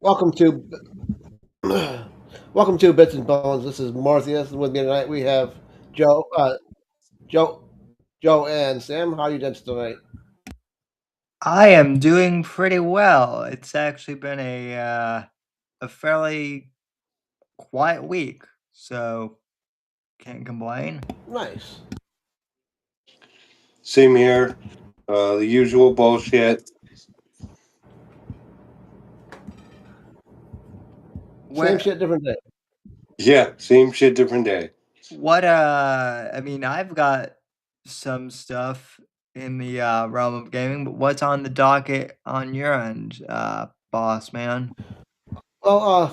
Welcome to welcome to Bits and Bones. This is Mortheous, and with me tonight we have Joe, Joe, Joe, and Sam. How are you doing tonight? I am doing pretty well. It's actually been a fairly quiet week, so can't complain. Nice. Same here. The usual bullshit. Same Where shit, different day. Yeah, same shit, different day. what I mean, I've got some stuff in the realm of gaming, but what's on the docket on your end, boss man? Well,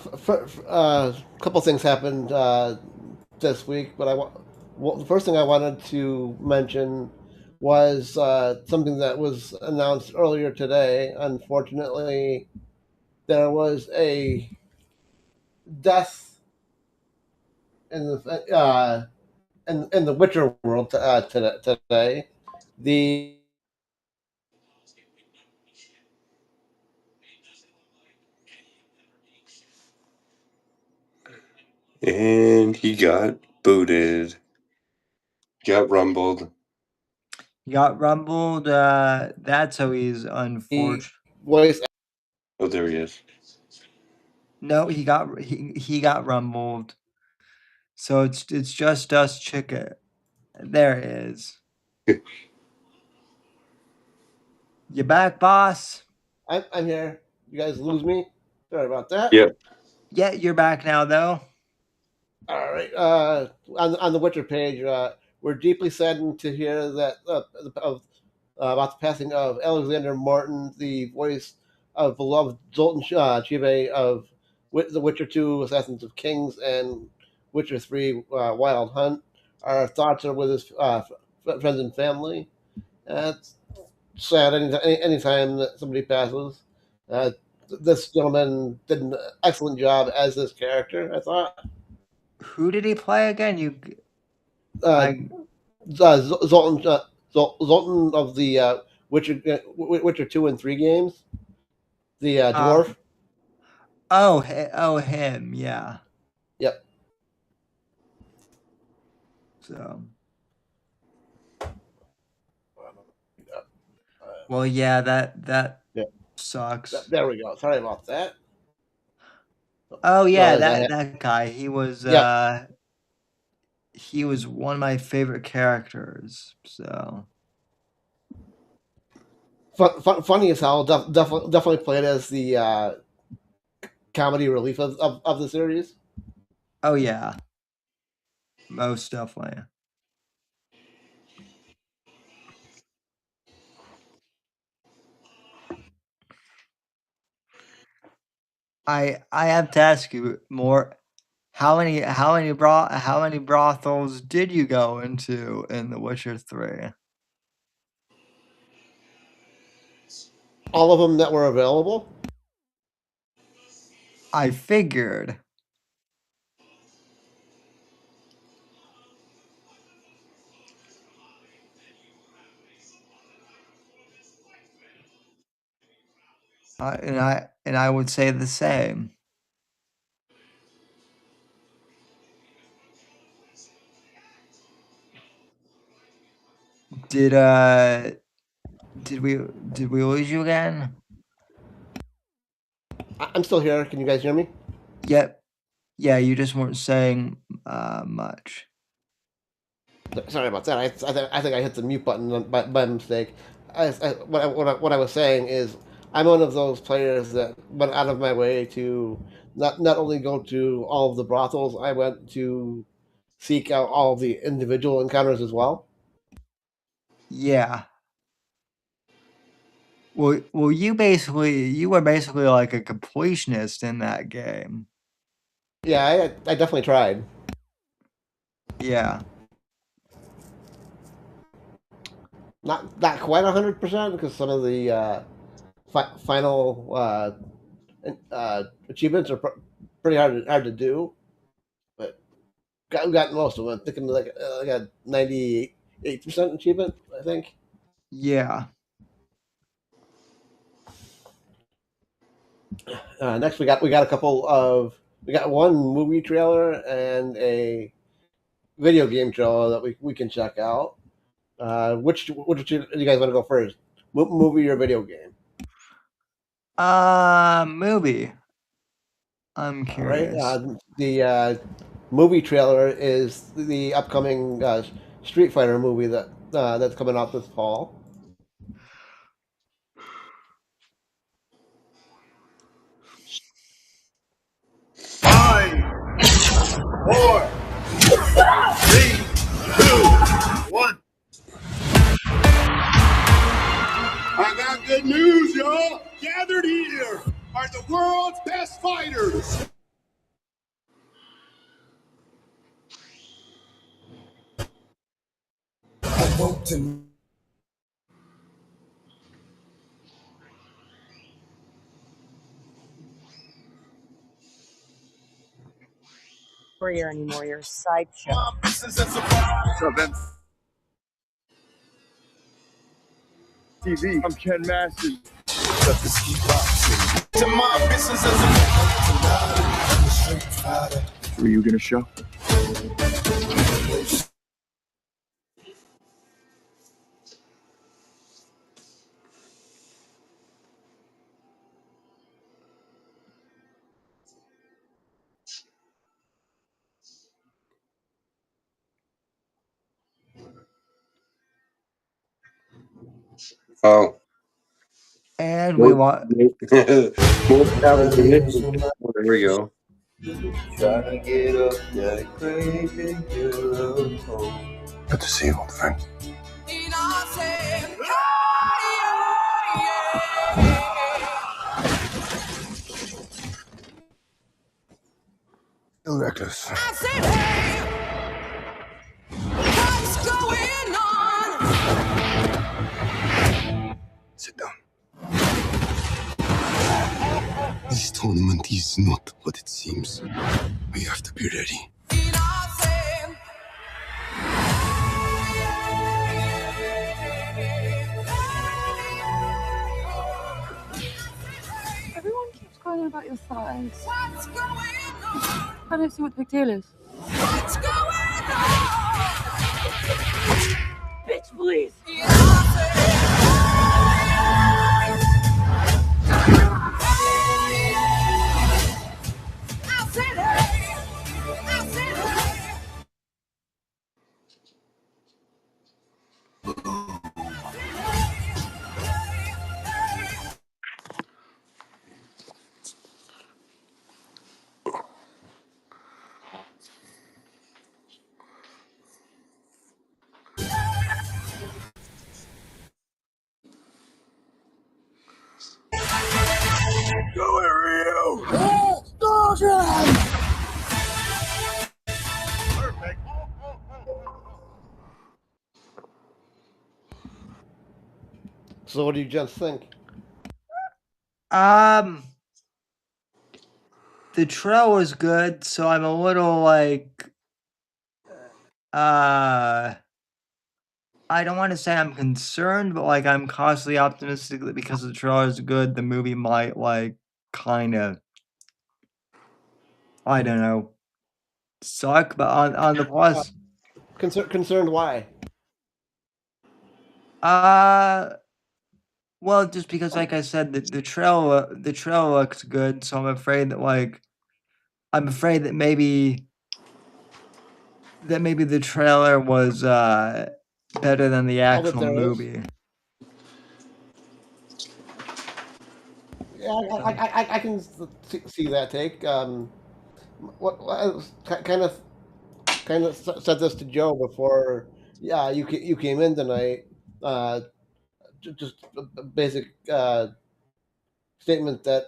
a couple things happened this week, but the first thing I wanted to mention was something that was announced earlier today. Unfortunately, there was a death in the Witcher world today. The And he got booted. Got rumbled. You got rumbled. That's always unfortunate. voice Oh, there he is. No, he got rumbled. So it's just us chicken. There it is. You back, boss? I'm here. You guys lose me. Sorry about that. Yep. Yeah, you're back now, though. All right. On the Witcher page, we're deeply saddened to hear that of about the passing of Alexander Morton, the voice of beloved Zoltan Chive of The Witcher 2, Assassins of Kings, and Witcher 3, Wild Hunt. Our thoughts are with his friends and family. It's sad anytime that somebody passes. Uh, this gentleman did an excellent job as this character, I thought. Who did he play again? Uh, I Zoltan of the Witcher 2 and 3 games, the uh dwarf. oh him, yeah. Yep. So Uh, well, yeah, that yeah. sucks. There we go. Sorry about that. Oh So yeah, as I that guy. yep. He was one of my favorite characters. So Funny as hell. Definitely played as the comedy relief of the series. oh yeah, most definitely. I have to ask you more. How many brothels did you go into in The Witcher 3? All of them that were available. I figured. And I would say the same. Did uh did we lose you again? I'm still here. Can you guys hear me? Yep. Yeah, you just weren't saying much. Sorry about that. I think I hit the mute button by mistake. What I was saying is, I'm one of those players that went out of my way to not only go to all of the brothels, I went to seek out all of the individual encounters as well. Yeah. Well, you were basically like a completionist in that game. Yeah, I definitely tried. Yeah. Not quite 100% because some of the final achievements are pretty hard to do, but gotten most of them. I'm thinking like a 98% achievement, I think. Yeah. Next, we got one movie trailer and a video game trailer that we can check out. Which do you guys want to go first? Movie or video game? Movie. I'm All right. curious. The movie trailer is the upcoming Street Fighter movie that's coming out this fall. Five, four, three, two, one. I got good news, y'all. Gathered here are the world's best fighters. Warrior anymore. You're a sideshow. TV. I'm Ken Masters. Were you gonna show? Oh. And we want. More talent than this. There we go. Trying to get up that crazy girl. Good to see you, old friend. Still reckless. I said, hey, what's going on? Sit down. This tournament is not what it seems. We have to be ready. Everyone keeps going on about your thighs. What's going on? I don't see what the big deal is. What's going on? Bitch, please. I said, hey, I said, hey. Go, Rio! Perfect. So, what do you just think? The trail was good, so I'm a little like, I don't want to say I'm concerned, but like I'm cautiously optimistic that because the trailer is good, the movie might like kind of, I don't know, suck. But on the plus, Concerned why? well, just because like I said, the trailer looks good, so I'm afraid that maybe the trailer was better than the All that actual there is. movie. Yeah, I can see that take. Kind of said this to Joe before. Yeah, you came in tonight. Just a basic statement that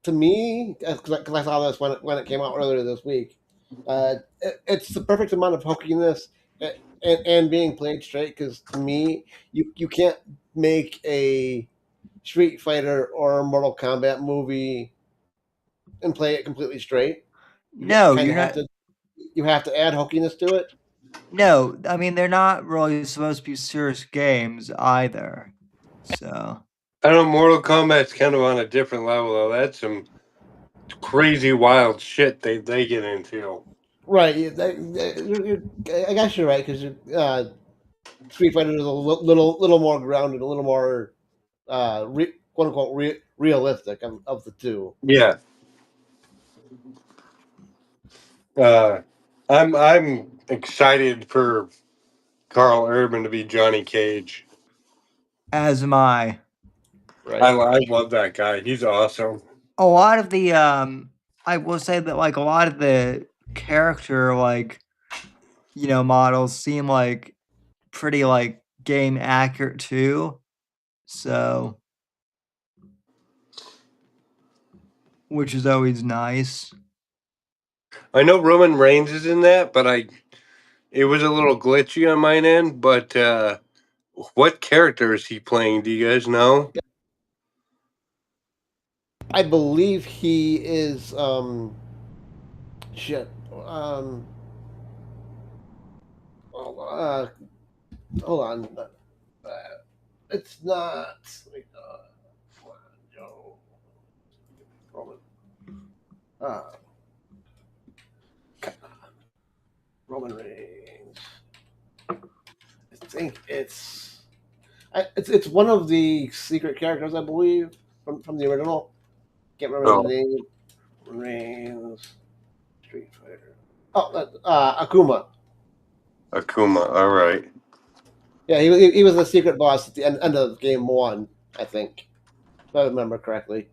to me, because I saw this when it came out earlier this week, it's the perfect amount of hokiness and being played straight. Because to me, you can't make a Street Fighter or Mortal Kombat movie and play it completely straight. No, Kind you're of have not. to. You have to add hokiness to it. No, I mean they're not really supposed to be serious games either. So I know Mortal Kombat's kind of on a different level though. That's some crazy wild shit they get into. Right. I guess you're right because Street Fighter is a little more grounded, a little more quote unquote realistic of the two. Yeah. I'm excited for Carl Urban to be Johnny Cage. As am I. Right. I love that guy. He's awesome. A lot of the I will say that like a lot of the character like models seem like pretty like game accurate too. So which is always nice. I know Roman Reigns is in that, but it was a little glitchy on mine end. But what character is he playing? Do you guys know? I believe he is shit. Uh, hold on. It's not. Come on, Joe. Roman. Uh, Roman Reigns. I think it's one of the secret characters, I believe, from the original. Can't remember the Oh, name. Reigns. Street Fighter. Oh, Akuma. Akuma. All right. Yeah, he was the secret boss at the end of game one, I think, if I remember correctly.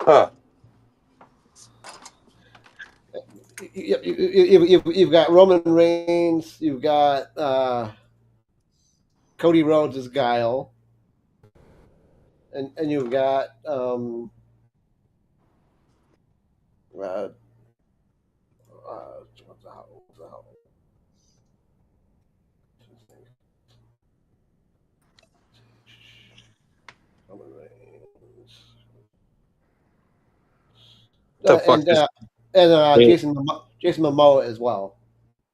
Huh. You've got Roman Reigns, you've got Cody Rhodes as Guile, and you've got uh, what the hell? Roman Reigns. The fuck is? And Yeah, Jason Momoa as well.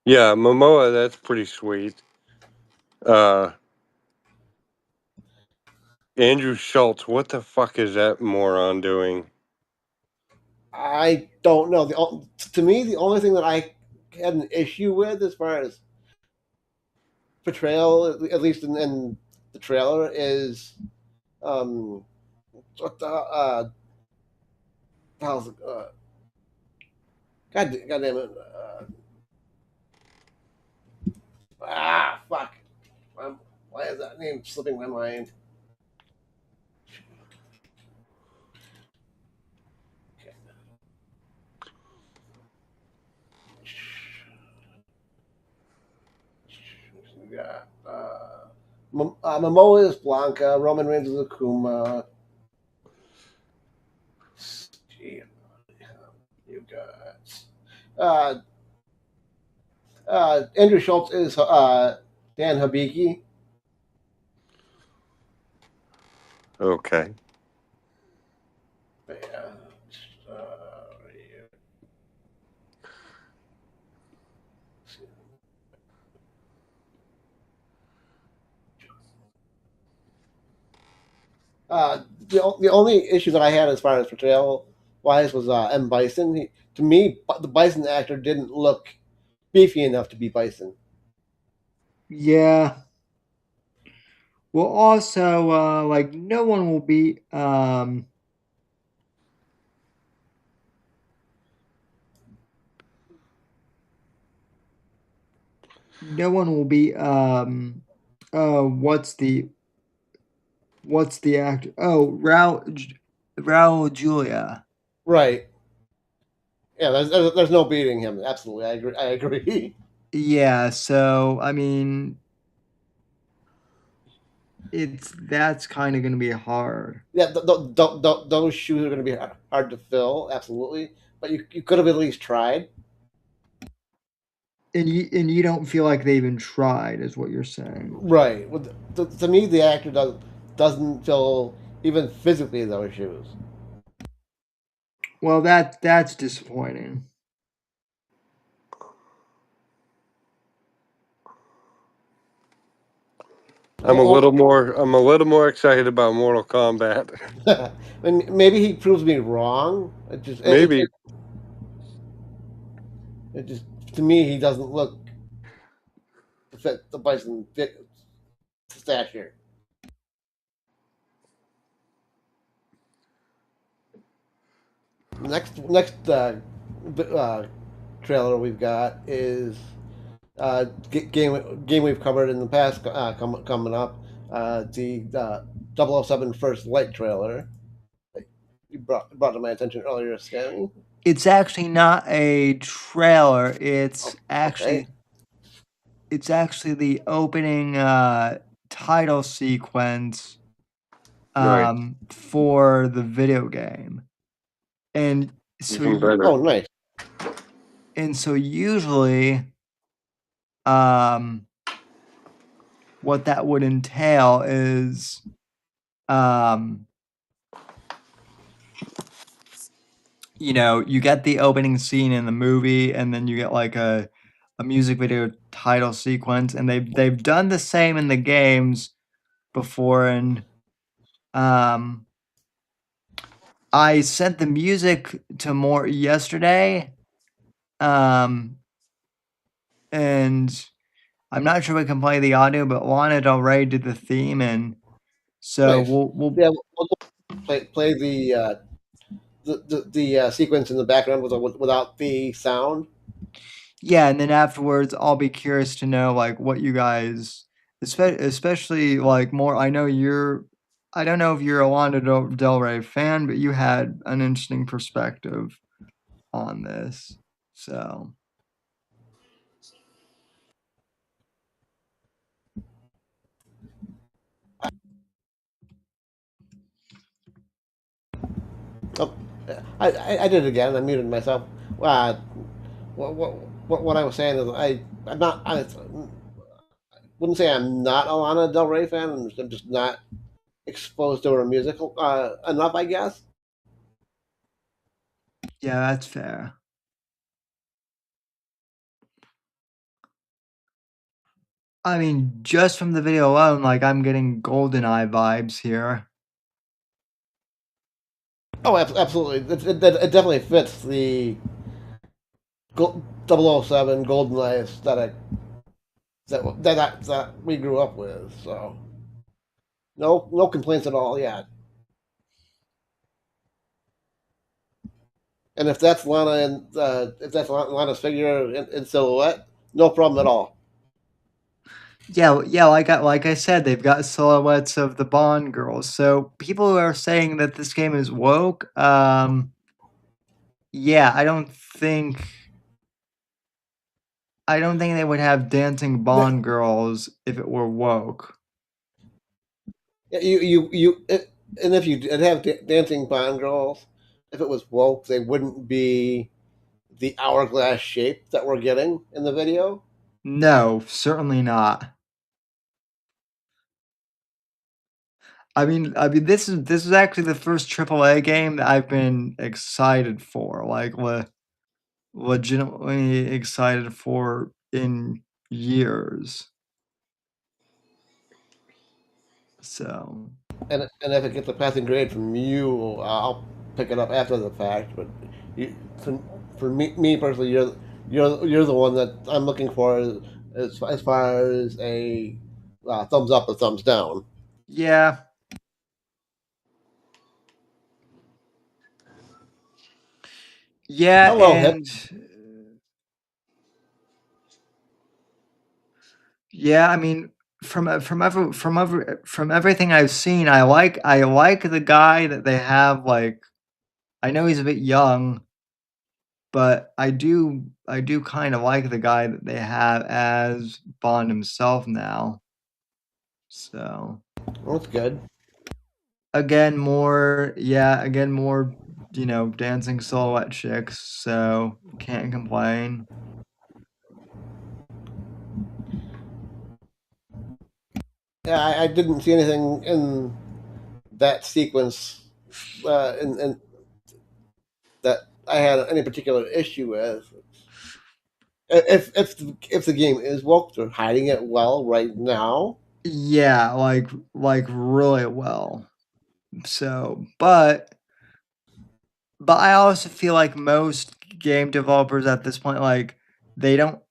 yeah, Momoa. That's pretty sweet. Uh, Andrew Schultz. What the fuck is that moron doing? I don't know. To me, the only thing that I had an issue with as far as portrayal, at least in the trailer, is what the how's it? God damn it! Fuck! Why is that name slipping my mind? We got Momoa is Blanca. Roman Reigns is Akuma. You got Andrew Schultz is Dan Hibiki. Okay. Yeah. The only issue that I had as far as portrayal wise was M Bison. To me, the Bison actor didn't look beefy enough to be Bison. Yeah. Well, also, like no one will be no one will be what's the actor? Oh, Raul Julia. Right. Yeah, there's no beating him. Absolutely, I agree. Yeah, so I mean, that's kind of going to be hard. Yeah, those shoes are going to be hard to fill. Absolutely, but you could have at least tried. And you don't feel like they even tried, is what you're saying. Right. Well, to me, the actor doesn't fill even physically those shoes. Well, that's disappointing. I'm a little more excited about Mortal Kombat. Maybe he proves me wrong. Maybe. It just to me he doesn't look to fit the Bison stature. Next trailer we've got is game we've covered in the past coming up. The 007 First Light trailer. You brought to my attention earlier, Sammy. It's actually not a trailer. It's Okay. actually the opening title sequence Right. for the video game. And so Even better. Oh, nice. usually what that would entail is you get the opening scene in the movie, and then you get like a music video title sequence, and they've done the same in the games before. And I sent the music to Mort yesterday, and I'm not sure we can play the audio, but Lana Del Rey did the theme, and so Nice. we'll We'll play the sequence in the background without the sound. yeah, and then afterwards, I'll be curious to know like what you guys, especially like more. I don't know if you're a Lana Del Rey fan, but you had an interesting perspective on this. So Oh, I did it again. I muted myself. What I was saying is I'm not. I wouldn't say I'm not a Lana Del Rey fan. I'm just not exposed to her music enough, I guess. yeah, that's fair. I mean, just from the video alone, like I'm getting GoldenEye vibes here. Oh, absolutely. It definitely fits the 007 GoldenEye aesthetic that we grew up with. So no complaints at all yet. And if that's Lana's figure in silhouette, no problem at all. Yeah, like I said, they've got silhouettes of the Bond girls. So people who are saying that this game is woke, yeah, I don't think they would have dancing Bond girls if it were woke. And if you did have dancing Bond girls, if it was woke, they wouldn't be the hourglass shape that we're getting in the video. No, certainly not. This is actually the first AAA game that I've been excited for, like legitimately excited for in years. So And if it gets a passing grade from you, I'll pick it up after the fact. But you, for me personally, you're the one that I'm looking for as far as a thumbs up or thumbs down. yeah. Yeah, Hello, Hip. and yeah, I mean, from everything I've seen, I like the guy that they have. Like, I know he's a bit young, but I do kind of like the guy that they have as Bond himself now. So That's good. again, more dancing silhouette chicks. So can't complain. Yeah, I didn't see anything in that sequence in that I had any particular issue with. If the game is woke, they're hiding it well right now. Yeah, like really well. So, but I also feel like most game developers at this point, like they don't,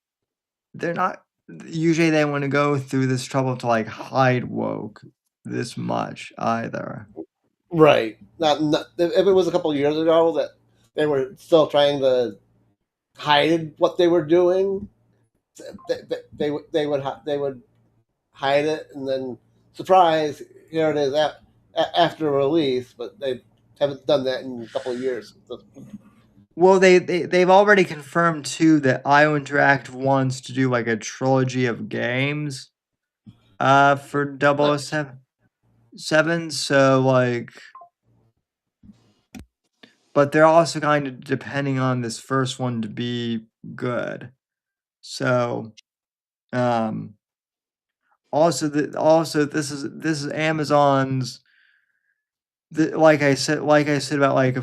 they're not. Usually, they want to go through this trouble to like hide woke this much either. Right. Not if it was a couple of years ago that they were still trying to hide what they were doing, they would hide it, and then surprise, here it is after release. But they haven't done that in a couple of years. Well, they've already confirmed too that IO Interactive wants to do like a trilogy of games for 007. So like, but they're also kind of depending on this first one to be good. So also this is Amazon's, like I said about like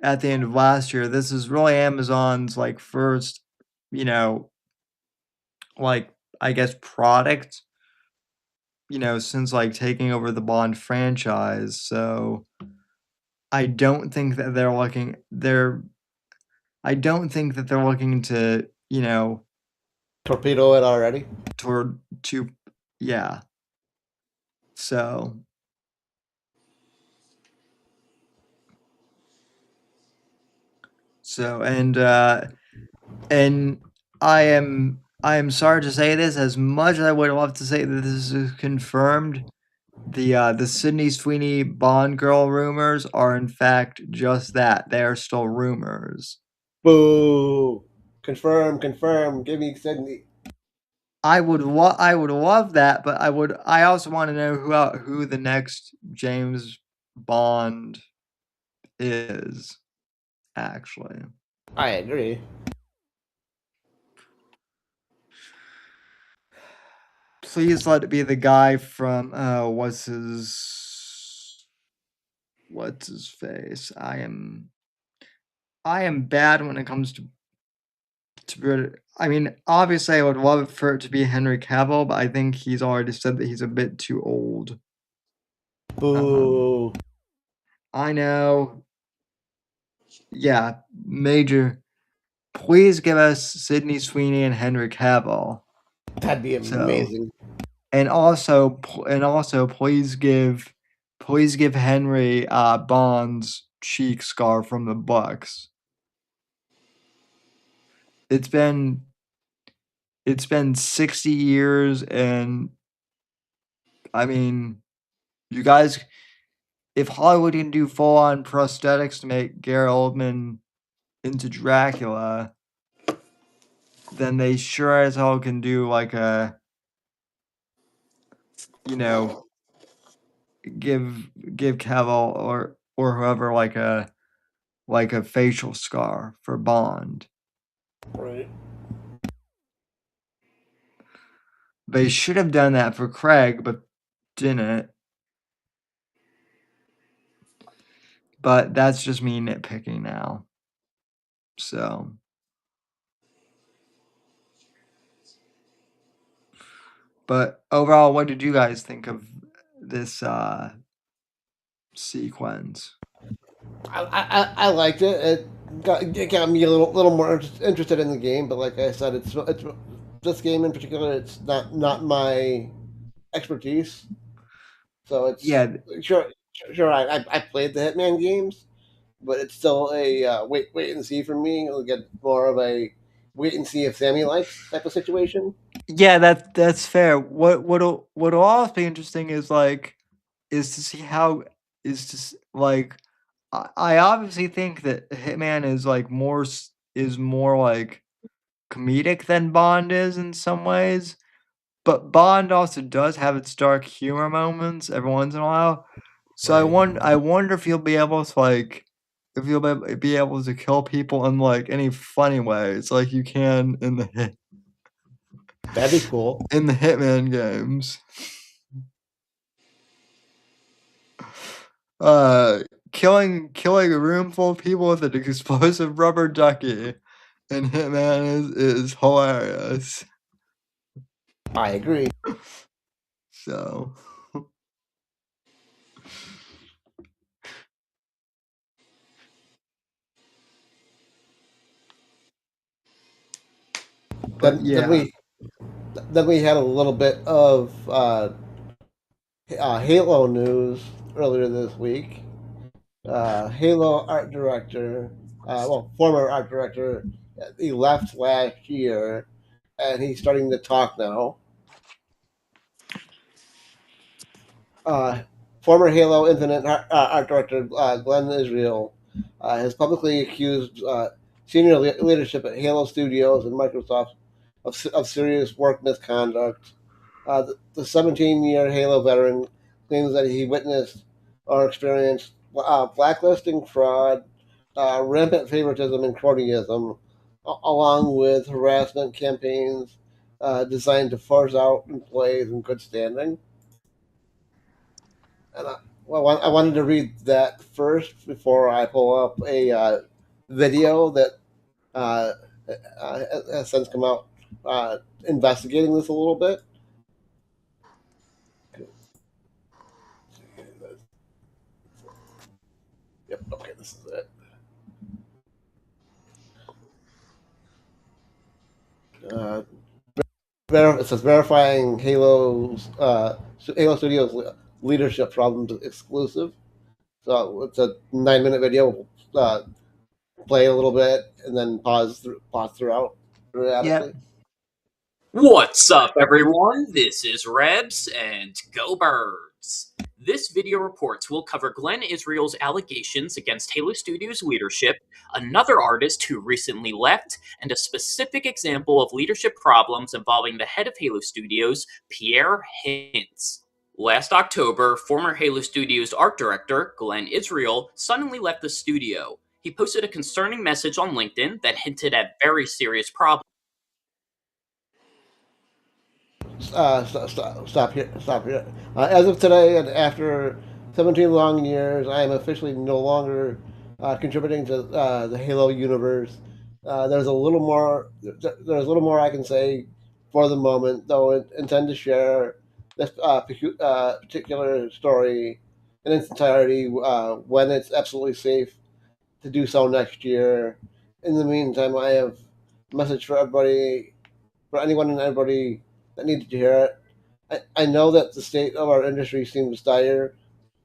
at the end of last year, this is really Amazon's like first, you know, like I guess product, since like taking over the Bond franchise. So I don't think that I don't think that they're looking to, Torpedo it already. toward to yeah. So and I am sorry to say this, as much as I would love to say that this is confirmed, the Sydney Sweeney Bond girl rumors are in fact just that. They are still rumors. Boo! Confirm. Give me Sydney. I would love that, but I also want to know who the next James Bond is, actually. I agree. Please let it be the guy from what's his face. I am bad when it comes to I mean, obviously I would love for it to be Henry Cavill, but I think he's already said that he's a bit too old. Boo! I know. Yeah, major. Please give us Sydney Sweeney and Henry Cavill. That'd be amazing. And also, please give Henry Bond's cheek scar from the books. It's been 60 years, and I mean, you guys, if Hollywood can do full on prosthetics to make Gary Oldman into Dracula, then they sure as hell can do like a, give Cavill or whoever like a facial scar for Bond. Right. They should have done that for Craig, but didn't. But that's just me nitpicking now. So. But overall, what did you guys think of this sequence? I liked it. It got me a little more interested in the game, but like I said, it's this game in particular. It's not my expertise. So it's sure. I played the Hitman games, but it's still a wait and see for me. It'll get more of a wait and see if Sammy likes type of situation. Yeah, that's fair. What'll also be interesting is to see how I obviously think that Hitman is more like comedic than Bond is in some ways, but Bond also does have its dark humor moments every once in a while. So I wonder if you'll be able to be able to kill people in like any funny ways like you can in the That'd be cool. in the Hitman games. Killing a room full of people with an explosive rubber ducky in Hitman is hilarious. I agree. So, but Then yeah, we had a little bit of Halo news earlier this week. Halo art director, former art director, he left last year, and he's starting to talk now. Uh, Former Halo Infinite art director Glenn Israel has publicly accused senior leadership at Halo Studios and Microsoft of serious work misconduct. The 17-year Halo veteran claims that he witnessed or experienced blacklisting, fraud, rampant favoritism, and cronyism, along with harassment campaigns designed to force out employees in good standing. And I wanted to read that first before I pull up a video that uh, has since come out investigating this a little bit. Yep. Okay, this is it. Uh, it says verifying Halo Studios leadership problems exclusive. So it's a 9-minute video. Uh, Play a little bit and then pause throughout yep, periodically. What's up, everyone? This is Rebs, and go Birds! This video reports will cover Glenn Israel's allegations against Halo Studios leadership, another artist who recently left, and a specific example of leadership problems involving the head of Halo Studios, Pierre Hintz. Last October, former Halo Studios art director Glenn Israel suddenly left the studio. He posted a concerning message on LinkedIn that hinted at very serious problems. Stop here. Stop here. As of today, and after 17 long years, I am officially no longer contributing to the Halo universe. There's a little more. There's a little more I can say for the moment, though. I intend to share this particular story in its entirety when it's absolutely safe to do so next year. In the meantime, I have a message for everybody, for anyone and everybody that needed to hear it. I know that the state of our industry seems dire,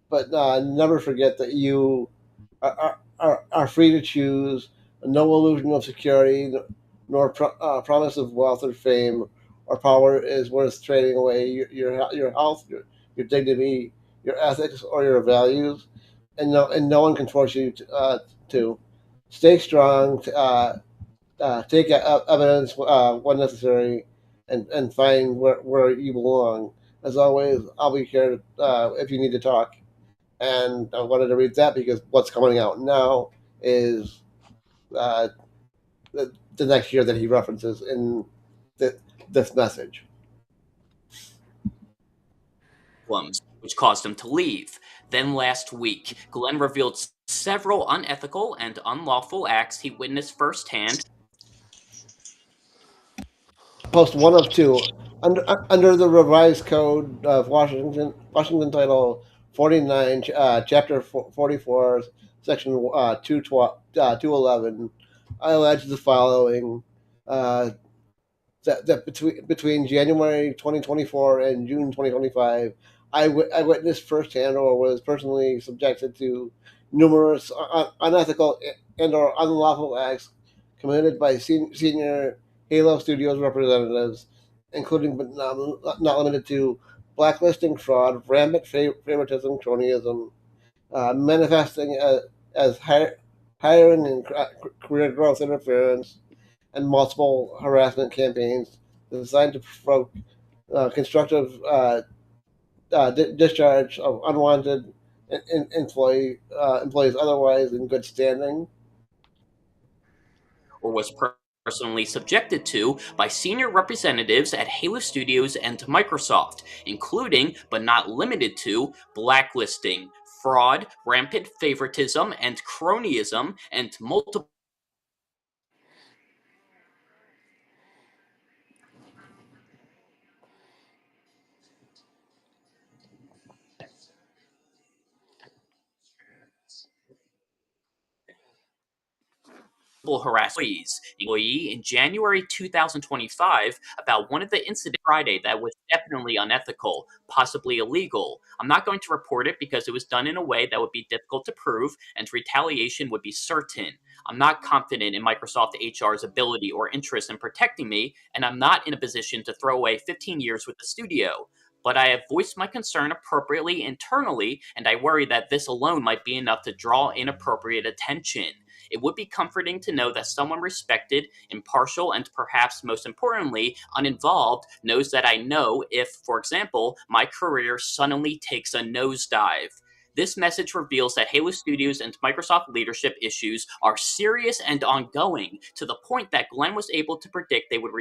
but never forget that you are free to choose. No illusion of security, nor promise of wealth or fame or power is worth trading away your health, your dignity, your ethics, or your values, and no one can force you to. Stay strong. Take evidence when necessary, and find where you belong. As always, I'll be here if you need to talk. And I wanted to read that because what's coming out now is uh, the next year that he references in this message. Which caused him to leave. Then last week, Glenn revealed several unethical and unlawful acts he witnessed firsthand. Post one of two under the revised code of Washington Title 49, Chapter 44, Section 211. I allege the following. Uh, that between January 2024 and June 2025, I witnessed firsthand or was personally subjected to numerous unethical and or unlawful acts committed by senior Halo Studios representatives, including but not limited to blacklisting, fraud, rampant favoritism, cronyism, manifesting as hiring and career growth interference, and multiple harassment campaigns designed to provoke constructive discharge of unwanted employees otherwise in good standing. Or was personally subjected to by senior representatives at Halo Studios and Microsoft, including but not limited to blacklisting, fraud, rampant favoritism and cronyism, and multiple harass employee in January 2025 about one of the incidents Friday that was definitely unethical, possibly illegal. I'm not going to report it because it was done in a way that would be difficult to prove and retaliation would be certain. I'm not confident in Microsoft HR's ability or interest in protecting me, and I'm not in a position to throw away 15 years with the studio. But I have voiced my concern appropriately internally, and I worry that this alone might be enough to draw inappropriate attention. It would be comforting to know that someone respected, impartial, and perhaps most importantly, uninvolved knows that I know if, for example, my career suddenly takes a nosedive. This message reveals that Halo Studios and Microsoft leadership issues are serious and ongoing, to the point that Glenn was able to predict they would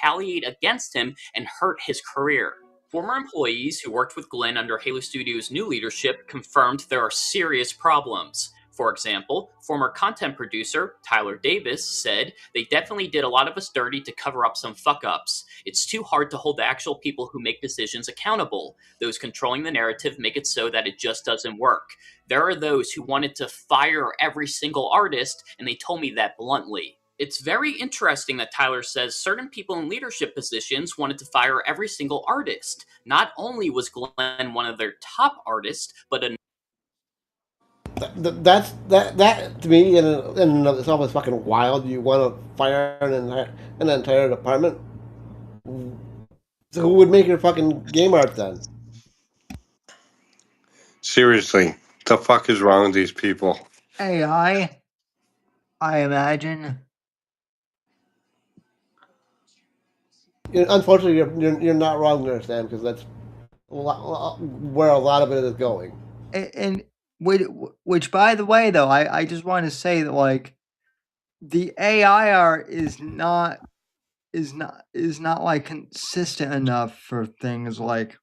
retaliate against him and hurt his career. Former employees who worked with Glenn under Halo Studios' new leadership confirmed there are serious problems. For example, former content producer Tyler Davis said, "They definitely did a lot of us dirty to cover up some fuck-ups. It's too hard to hold the actual people who make decisions accountable. Those controlling the narrative make it so that it just doesn't work. There are those who wanted to fire every single artist, and they told me that bluntly." It's very interesting that Tyler says certain people in leadership positions wanted to fire every single artist. Not only was Glenn one of their top artists, but That to me in and of itself is fucking wild. You want to fire an entire department? So who would make your fucking game art then? Seriously, the fuck is wrong with these people? AI, I imagine. Unfortunately, you're not wrong there, Sam, because that's where a lot of it is going. And which, by the way, though, I just want to say that like the AI art is not like consistent enough for things like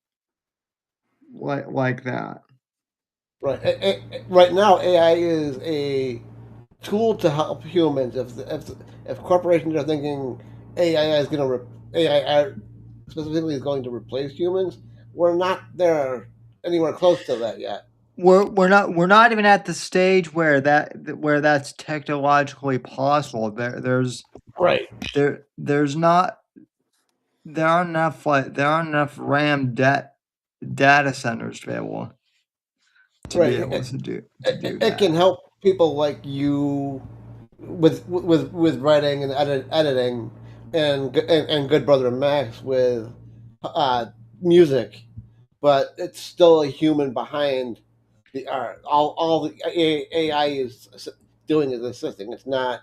that. Right. Right now, AI is a tool to help humans. If corporations are thinking AI is going to AI art specifically is going to replace humans, we're not there anywhere close to that yet. We're not even at the stage where that's technologically possible. There's Right. there's not there aren't enough RAM data centers to be able to Right. be able to do It that. can help people like you with writing and editing, and Good Brother Max with music, but it's still a human behind the art. All the AI is doing is assisting. It's not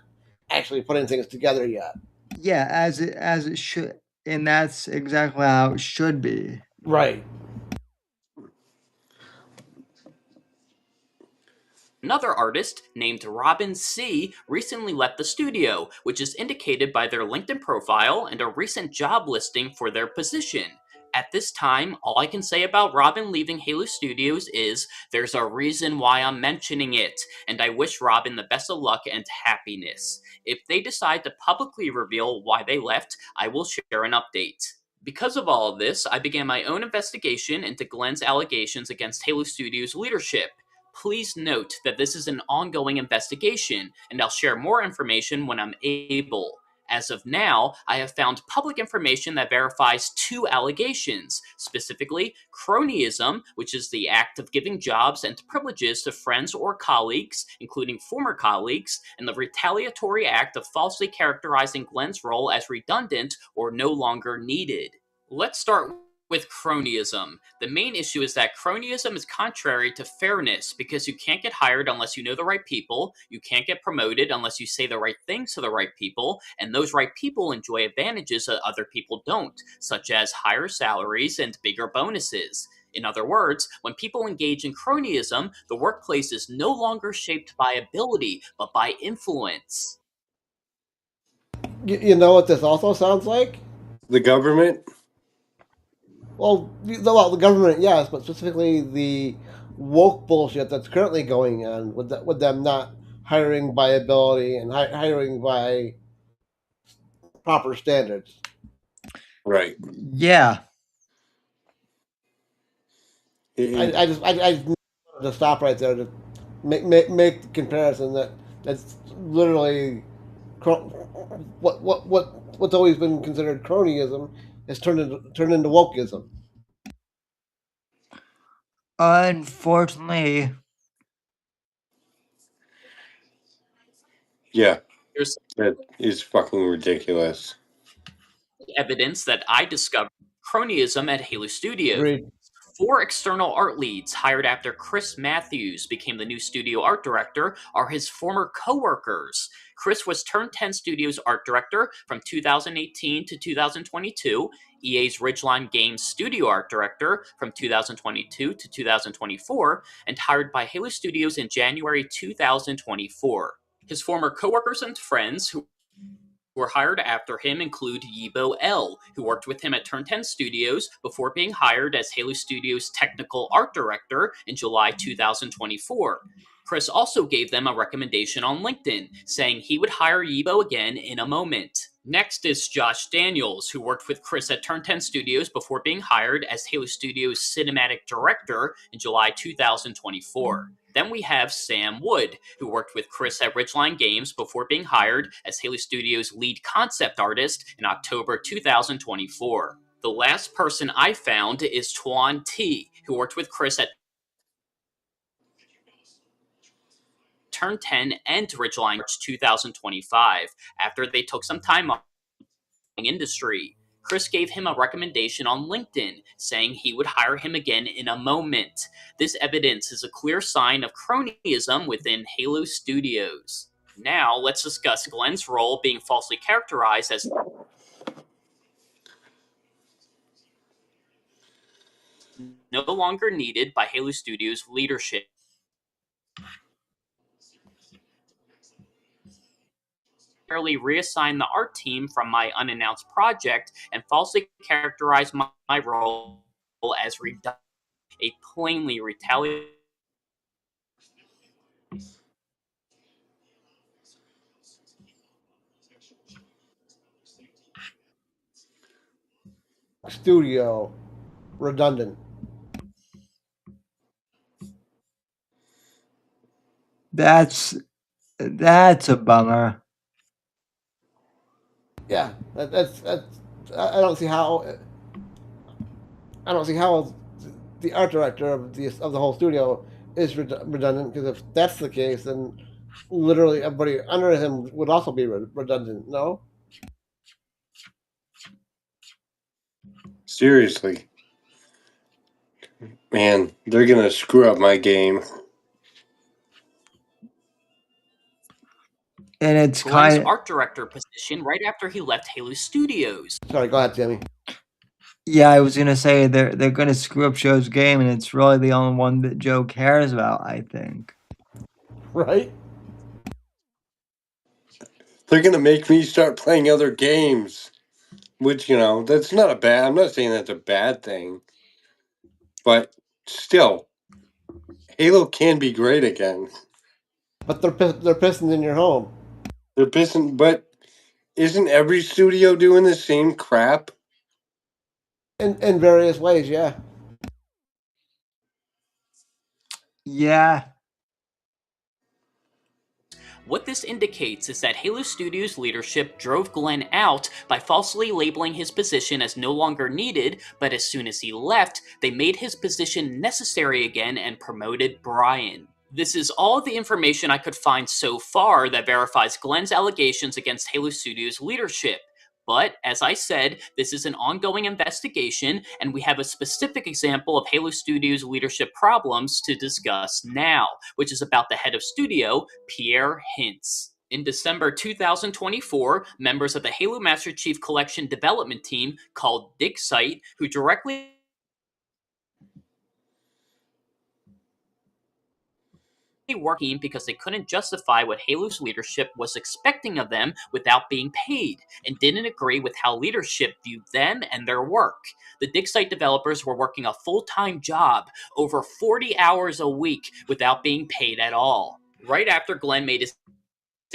actually putting things together yet. Yeah, as it should, and that's exactly how it should be. Right. another artist named Robin C. recently left the studio, which is indicated by their LinkedIn profile and a recent job listing for their position. At this time, all I can say about Robin leaving Halo Studios is there's a reason why I'm mentioning it, and I wish Robin the best of luck and happiness. If they decide to publicly reveal why they left, I will share an update. Because of all of this, I began my own investigation into Glenn's allegations against Halo Studios' leadership. Please note that this is an ongoing investigation, and I'll share more information when I'm able. As of now, I have found public information that verifies two allegations, specifically cronyism, which is the act of giving jobs and privileges to friends or colleagues, including former colleagues, and the retaliatory act of falsely characterizing Glenn's role as redundant or no longer needed. Let's start with cronyism. The main issue is that cronyism is contrary to fairness because you can't get hired unless you know the right people, you can't get promoted unless you say the right things to the right people, and those right people enjoy advantages that other people don't, such as higher salaries and bigger bonuses. In other words, when people engage in cronyism, the workplace is no longer shaped by ability, but by influence. You know what this also sounds like? The government? Well, the government, yes, but specifically the woke bullshit that's currently going on with them not hiring by ability and hiring by proper standards. Right. Yeah. I just wanted to stop right there to make the comparison that That's literally what's always been considered cronyism has turned into wokeism. Unfortunately, Yeah, Here's that is fucking ridiculous. evidence that I discovered cronyism at Halo Studios. Agreed. 4 external art leads hired after Chris Matthews became the new studio art director are his former co-workers. Chris was Turn 10 Studios art director from 2018 to 2022, EA's Ridgeline Games studio art director from 2022 to 2024, and hired by Halo Studios in January 2024. His former co-workers and friends who were hired after him include Yibo L, who worked with him at Turn 10 Studios before being hired as Halo Studios' technical art director in July 2024. Chris also gave them a recommendation on LinkedIn, saying he would hire Yibo again in a moment. Next is Josh Daniels, who worked with Chris at Turn 10 Studios before being hired as Halo Studios' cinematic director in July 2024. Then we have Sam Wood, who worked with Chris at Ridgeline Games before being hired as Halo Studios' lead concept artist in October 2024. The last person I found is Tuan T, who worked with Chris at Turn 10 and Ridgeline 2025, after they took some time off the industry. Chris gave him a recommendation on LinkedIn, saying he would hire him again in a moment. This evidence is a clear sign of cronyism within Halo Studios. Now, let's discuss Glenn's role being falsely characterized as no longer needed by Halo Studios leadership. Reassigned the art team from my unannounced project and falsely characterized my role as redundant, a plainly retaliatory Studio redundant. that's a bummer. Yeah, that's I don't see how the art director of the whole studio is redundant, because if that's the case, then literally everybody under him would also be redundant. No, Seriously. Man, they're gonna screw up my game. And it's Glenn's kind of, art director position right after he left Halo Studios. sorry, go ahead, Timmy. yeah, I was gonna say they're gonna screw up Joe's game, and it's really the only one that Joe cares about, I think. Right? They're gonna make me start playing other games. Which, that's not a bad, I'm not saying that's a bad thing. But still, Halo can be great again. But they're pissing in your home. They're pissing, but isn't every studio doing the same crap? In various ways, yeah. Yeah, What this indicates is that Halo Studios leadership drove Glenn out by falsely labeling his position as no longer needed, but as soon as he left, they made his position necessary again and promoted Brian. This is all the information I could find so far that verifies Glenn's allegations against Halo Studios leadership. But, as I said, this is an ongoing investigation, and we have a specific example of Halo Studios leadership problems to discuss now, which is about the head of studio, Pierre Hintz. In December 2024, members of the Halo Master Chief Collection development team called DigSite, who directly working because they couldn't justify what Halo's leadership was expecting of them without being paid, and didn't agree with how leadership viewed them and their work. The DigSite developers were working a full-time job, over 40 hours a week, without being paid at all. Right after Glenn made his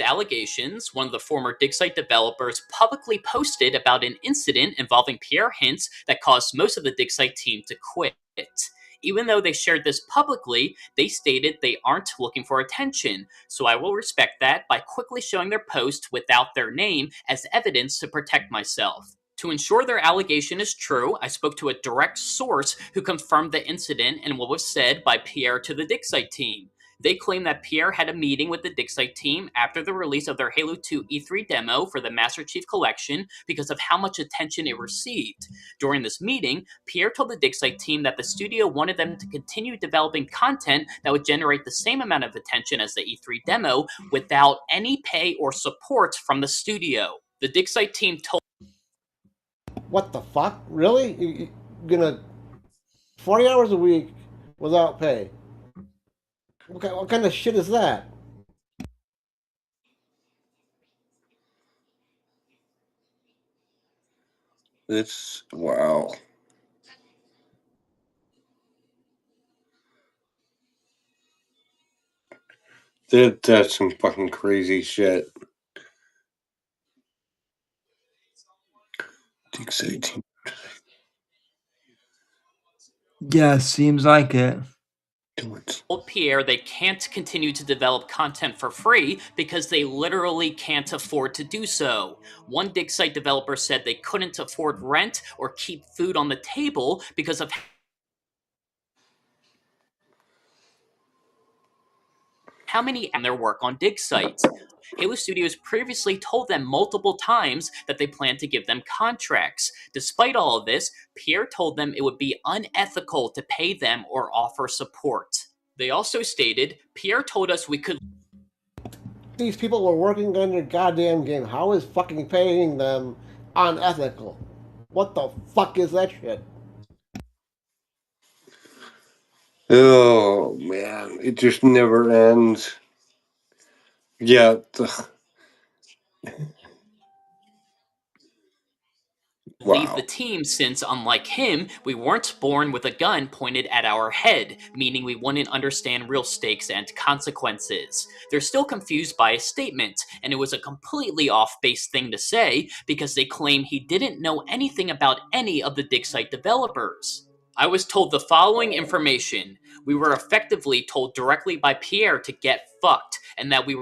allegations, one of the former DigSite developers publicly posted about an incident involving Pierre Hintz that caused most of the DigSite team to quit. Even though they shared this publicly, they stated they aren't looking for attention, so I will respect that by quickly showing their post without their name as evidence to protect myself. To ensure their allegation is true, I spoke to a direct source who confirmed the incident and what was said by Pierre to the dig site team. They claim that Pierre had a meeting with the dig site team after the release of their Halo 2 E3 demo for the Master Chief Collection because of how much attention it received. During this meeting, Pierre told the dig site team that the studio wanted them to continue developing content that would generate the same amount of attention as the E3 demo without any pay or support from the studio. The dig site team told What the fuck? Really? You're gonna 40 hours a week without pay? What kind of shit is that? It's wow. That's some fucking crazy shit. Exciting. Yeah, seems like it. told Pierre they can't continue to develop content for free because they literally can't afford to do so. One dig site developer said they couldn't afford rent or keep food on the table because of how many and their work on dig sites. Halo Studios previously told them multiple times that they planned to give them contracts. Despite all of this, Pierre told them it would be unethical to pay them or offer support. They also stated, Pierre told us we could. These people were working on their goddamn game. How is fucking paying them unethical? What the fuck is that shit? Oh man, it just never ends. Yeah. Leave the team since, unlike him, we weren't born with a gun pointed at our head, meaning we wouldn't understand real stakes and consequences. They're still confused by his statement, and it was a completely off-base thing to say because they claim he didn't know anything about any of the dig site developers. I was told the following information. We were effectively told directly by Pierre to get fucked, and that we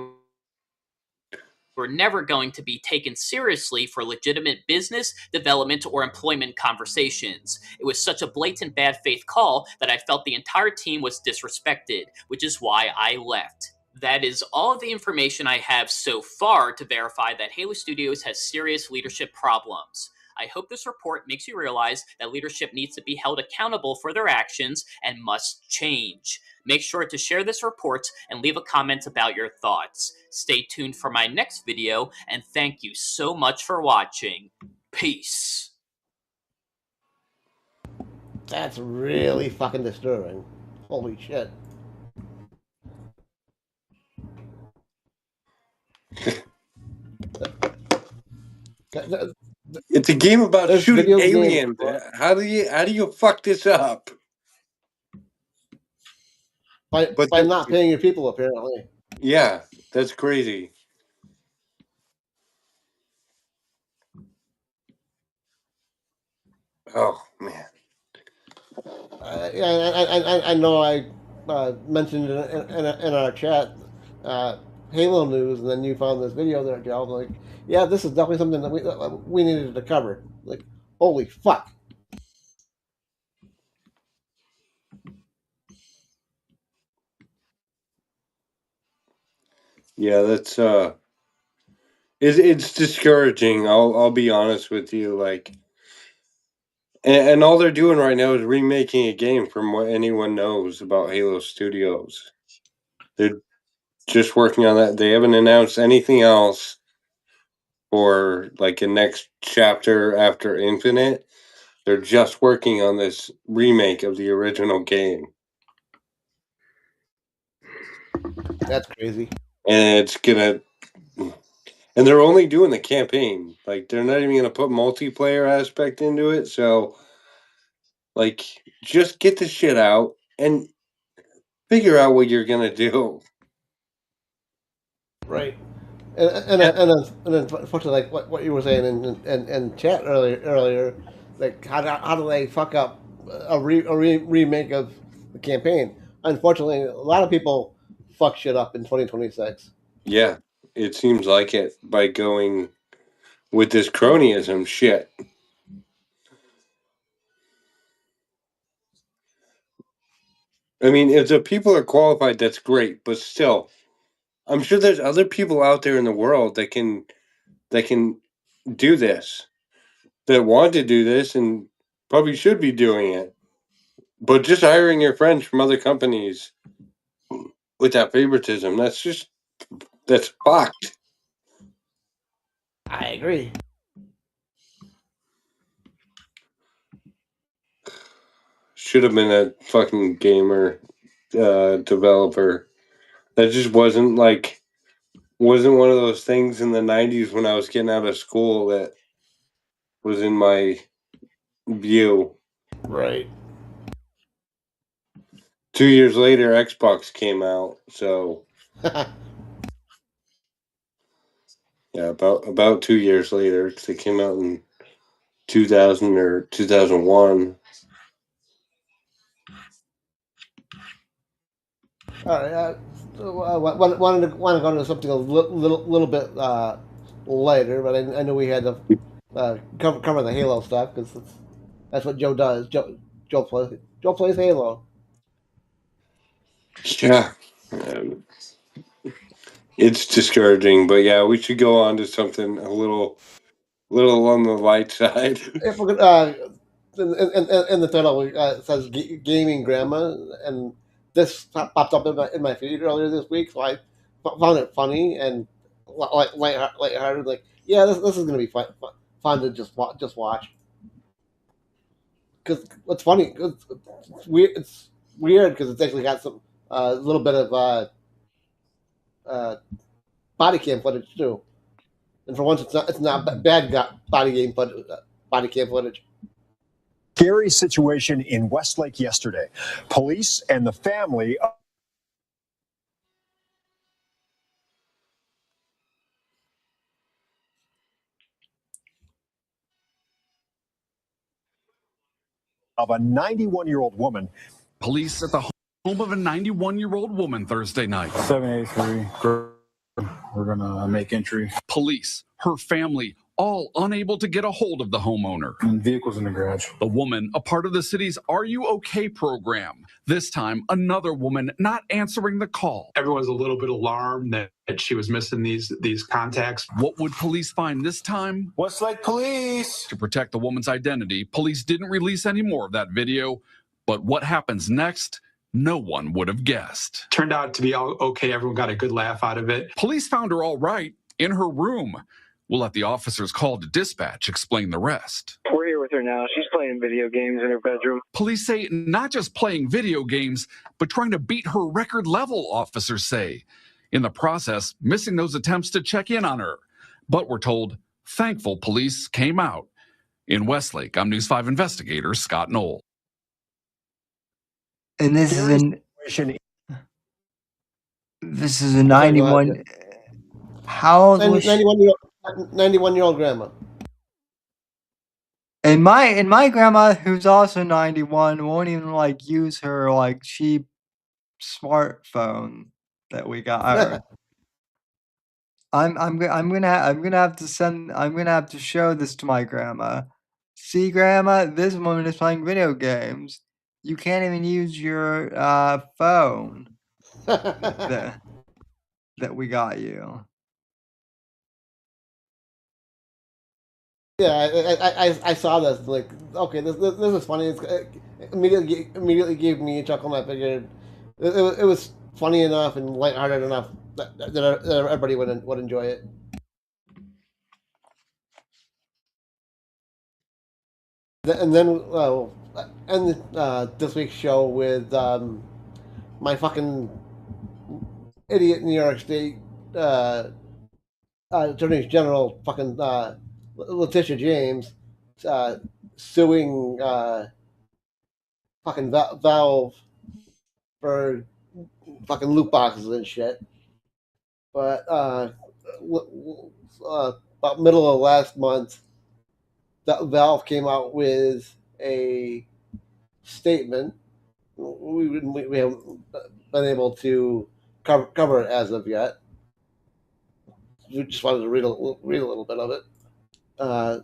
were never going to be taken seriously for legitimate business, development, or employment conversations. It was such a blatant bad faith call that I felt the entire team was disrespected, which is why I left. That is all of the information I have so far to verify that Halo Studios has serious leadership problems. I hope this report makes you realize that leadership needs to be held accountable for their actions and must change. Make sure to share this report and leave a comment about your thoughts. Stay tuned for my next video, and thank you so much for watching. Peace. That's really fucking disturbing. Holy shit. It's a game about There's shooting video aliens. games. How do you fuck this up? By not paying your people, apparently. Yeah, that's crazy. Oh man. Yeah, I know I mentioned in our chat Halo news, and then you found this video there, Joe. I'm like, yeah, this is definitely something that we needed to cover. Like, holy fuck. Yeah, that's it's discouraging. I'll be honest with you. Like, and all they're doing right now is remaking a game from what anyone knows about Halo Studios. They're just working on that. They haven't announced anything else for like a next chapter after Infinite. They're just working on this remake of the original game. That's crazy. And it's gonna, and they're only doing the campaign. Like, they're not even gonna put multiplayer aspect into it. So, like, just get the shit out and figure out what you're gonna do. Right. And then unfortunately, like what you were saying in chat earlier, like how do they fuck up a remake of the campaign. Unfortunately, a lot of people fuck shit up in 2026. Yeah, it seems like it by going with this cronyism shit. I mean, if the people are qualified, that's great, but still, I'm sure there's other people out there in the world that can do this, that want to do this, and probably should be doing it. But just hiring your friends from other companies with that favoritism, that's fucked. I agree. Should have been a fucking gamer developer. That just wasn't one of those things in the 90s when I was getting out of school that was in my view. Right. 2 years later, Xbox came out, so yeah, about 2 years later, 'cause it came out in 2000 or 2001. All right. Want to go into something a little bit lighter, but I know we had to cover the Halo stuff because that's what Joe does. Joe plays Halo. Yeah, it's discouraging, but yeah, we should go on to something a little on the light side. If we're gonna, in the title it says gaming grandma, and this popped up in my feed earlier this week, so I found it funny and lighthearted. Like, yeah, this is gonna be fun to just watch. Because what's funny, it's weird. It's weird because it's actually got some a little bit of body cam footage too. And for once, it's not bad body cam footage. Scary situation in Westlake yesterday. Police and the family of a 91-year-old woman. Police at the home of a 91-year-old woman Thursday night. 783. We're gonna make entry. Police, her family, all unable to get a hold of the homeowner. And vehicles in the garage. The woman, a part of the city's Are You OK program. This time, another woman not answering the call. Everyone's a little bit alarmed that she was missing these contacts. What would police find this time? Westlake Police! To protect the woman's identity, police didn't release any more of that video. But what happens next? No one would have guessed. Turned out to be all okay. Everyone got a good laugh out of it. Police found her all right in her room. We'll let the officers called to dispatch explain the rest. We're here with her now. She's playing video games in her bedroom. Police say not just playing video games, but trying to beat her record level, officers say. In the process, missing those attempts to check in on her. But we're told, thankful police came out. In Westlake, I'm News 5 investigator Scott Knoll. And this is a 91. How old was she? 91-year-old grandma. And my grandma, who's also 91, won't even use her cheap smartphone that we got her. I'm gonna have to show this to my grandma. See, grandma, this woman is playing video games. You can't even use your phone that we got you. Yeah, I saw this. Like, okay, this is funny. It immediately gave me a chuckle. And I figured it was funny enough and lighthearted enough that everybody would enjoy it. And then end this week's show with my fucking idiot New York State Attorney General fucking Letitia James suing fucking Valve for fucking loot boxes and shit. But about middle of last month, Valve came out with a statement we haven't been able to cover it as of yet. We just wanted to read a little bit of it. Uh,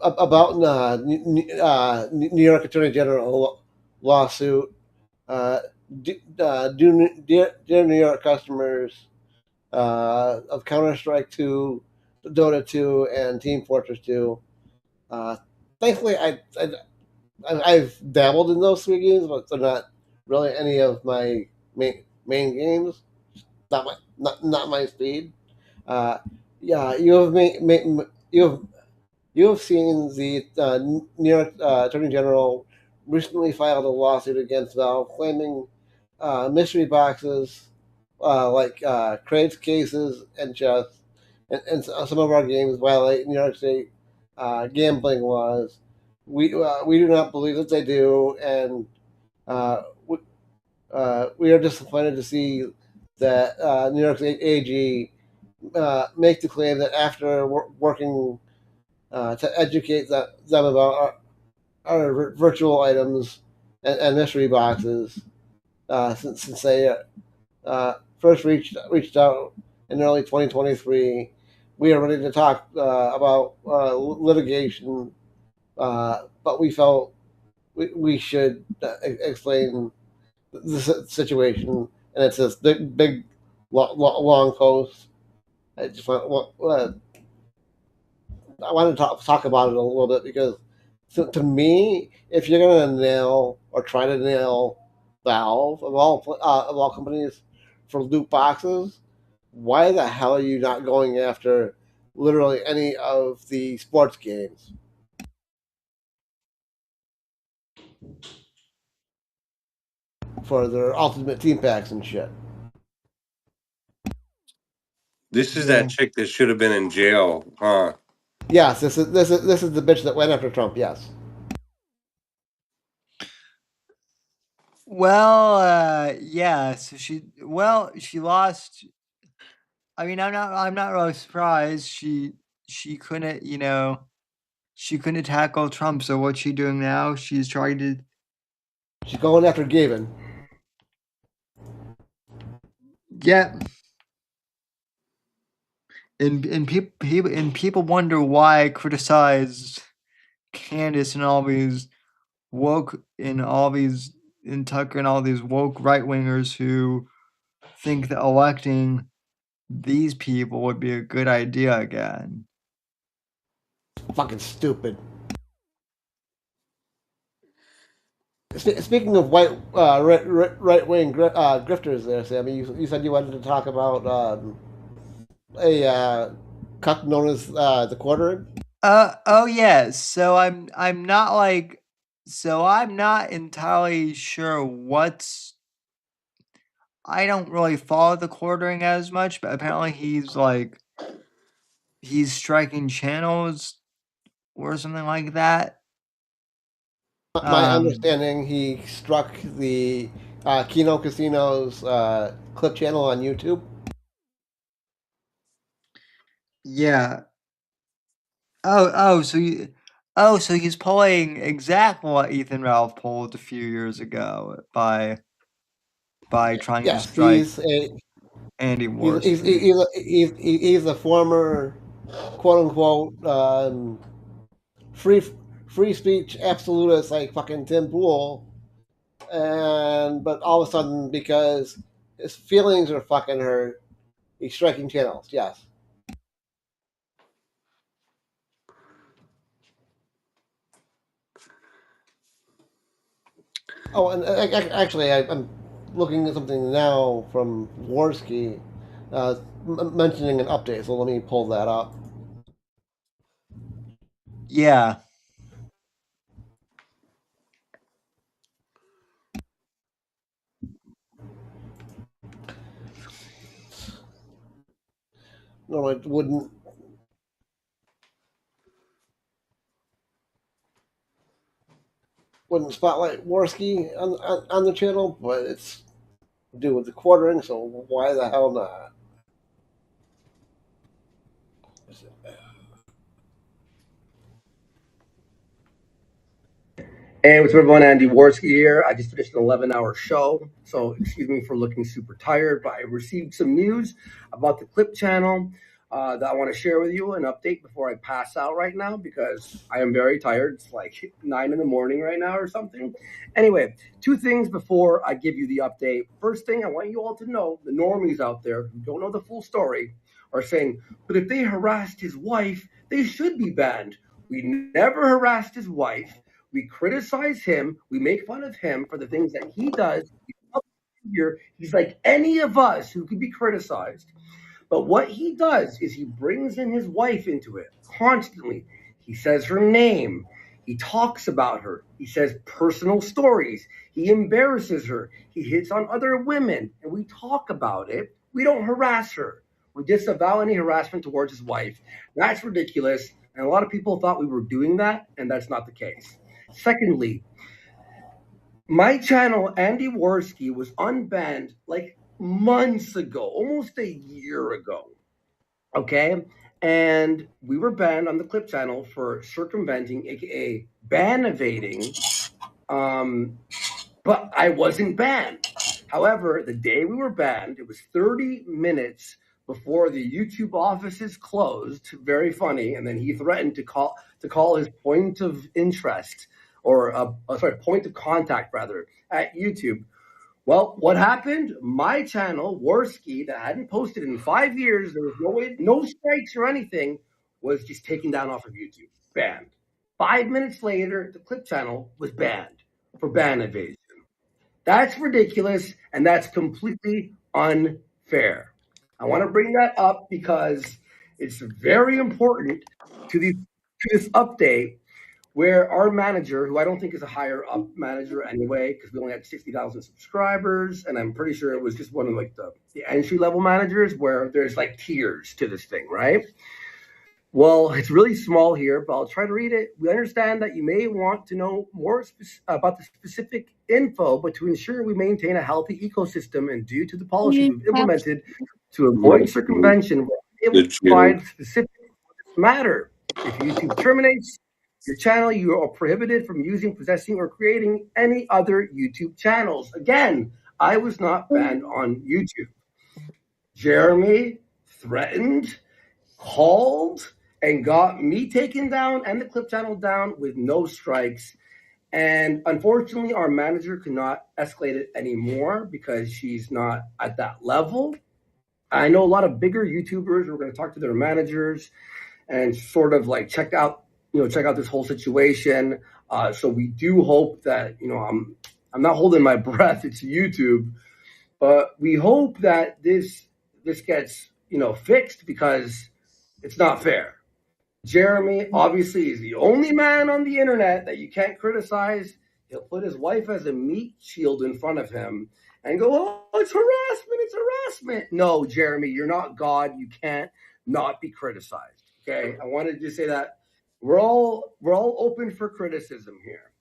about New York Attorney General lawsuit. Dear New York customers of Counter Strike 2, Dota 2, and Team Fortress 2. Thankfully, I've dabbled in those three games, but they're not really any of my main games. Not my speed. Uh, yeah, you have seen the New York Attorney General recently filed a lawsuit against Valve claiming mystery boxes like crates, cases, and chests, and some of our games violate New York State gambling laws. We do not believe that they do, and uh, we, we are disappointed to see that New York State AG make the claim that after working to educate them about our virtual items and mystery boxes, since they first reached out in early 2023. We are ready to talk about litigation, but we felt we should explain the situation, and it's this big long post. I just I want to talk about it a little bit because to me, if you're going to nail or try to nail Valve of all companies for loot boxes, why the hell are you not going after literally any of the sports games for their ultimate team packs and shit? This is Yeah. that chick that should have been in jail, huh? Yes, this is the bitch that went after Trump. Yes. Well, yeah. So she lost. I mean, I'm not really surprised. She couldn't, she couldn't tackle Trump. So what's she doing now? She's trying to. She's going after Gavin. Yeah. And people wonder why I criticized Candace and all these woke and all these and Tucker and all these woke right wingers who think that electing these people would be a good idea again. Fucking stupid. Speaking of white right wing grifters, there, Sammy, you said you wanted to talk about a cuck known as the Quartering. Oh yeah. So I'm not entirely sure what's. I don't really follow the quartering as much, but apparently he's striking channels or something like that. My Um, understanding, he struck the Kino Casino's clip channel on YouTube. yeah. So he's pulling exactly what Ethan Ralph pulled a few years ago by trying to Yes, strike Andy Warski. he's a former quote unquote free free speech absolutist like fucking Tim Pool, and but all of a sudden because his feelings are fucking hurt, he's striking channels. Yes. Oh, and actually, I'm looking at something now from Warski, mentioning an update. So let me pull that up. Yeah. No, it wouldn't spotlight Warski on the channel, but it's to do with the quartering. So why the hell not? Hey, what's up, everyone? Andy Worski here. I just finished an 11-hour show, so excuse me for looking super tired, but I received some news about the Clip channel that I want to share with you, an update before I pass out right now because I am very tired. It's like 9 in the morning right now or something. Anyway, two things before I give you the update. First thing, I want you all to know, the normies out there who don't know the full story are saying, but if they harassed his wife, they should be banned. We never harassed his wife. We criticize him. We make fun of him for the things that he does. He's like any of us who could be criticized. But what he does is he brings in his wife into it constantly. He says her name. He talks about her. He says personal stories. He embarrasses her. He hits on other women. And we talk about it. We don't harass her. We disavow any harassment towards his wife. That's ridiculous. And a lot of people thought we were doing that, and that's not the case. Secondly, my channel, Andy Worski, was unbanned like months ago, almost a year ago. Okay? And we were banned on the Clip channel for circumventing, aka ban evading. But I wasn't banned. However, the day we were banned, it was 30 minutes before the YouTube offices closed. Very funny. And then he threatened to call his point of interest or point of contact rather at YouTube. Well, what happened? My channel, Worski, that hadn't posted in 5 years, there was no strikes or anything, was just taken down off of YouTube, banned. 5 minutes later, the Clip channel was banned for ban evasion. That's ridiculous, and that's completely unfair. I want to bring that up because it's very important to this update where our manager, who I don't think is a higher up manager anyway, because we only had 60,000 subscribers, and I'm pretty sure it was just one of like the entry level managers where there's like tiers to this thing, right? Well, it's really small here, but I'll try to read it. We understand that you may want to know more about the specific info, but to ensure we maintain a healthy ecosystem and due to the policies we've implemented to avoid circumvention, we're able to provide specific matter. If YouTube terminates your channel, you are prohibited from using, possessing, or creating any other YouTube channels. Again, I was not banned on YouTube. Jeremy threatened, called, and got me taken down and the Clip channel down with no strikes. And unfortunately, our manager could not escalate it anymore because she's not at that level. I know a lot of bigger YouTubers are going to talk to their managers and sort of like check out this whole situation. So we do hope that, I'm not holding my breath. It's YouTube, but we hope that this gets, fixed because it's not fair. Jeremy obviously is the only man on the internet that you can't criticize. He'll put his wife as a meat shield in front of him and go, oh, it's harassment, it's harassment. No, Jeremy, you're not God. You can't not be criticized. Okay, I wanted to just say that we're all open for criticism here.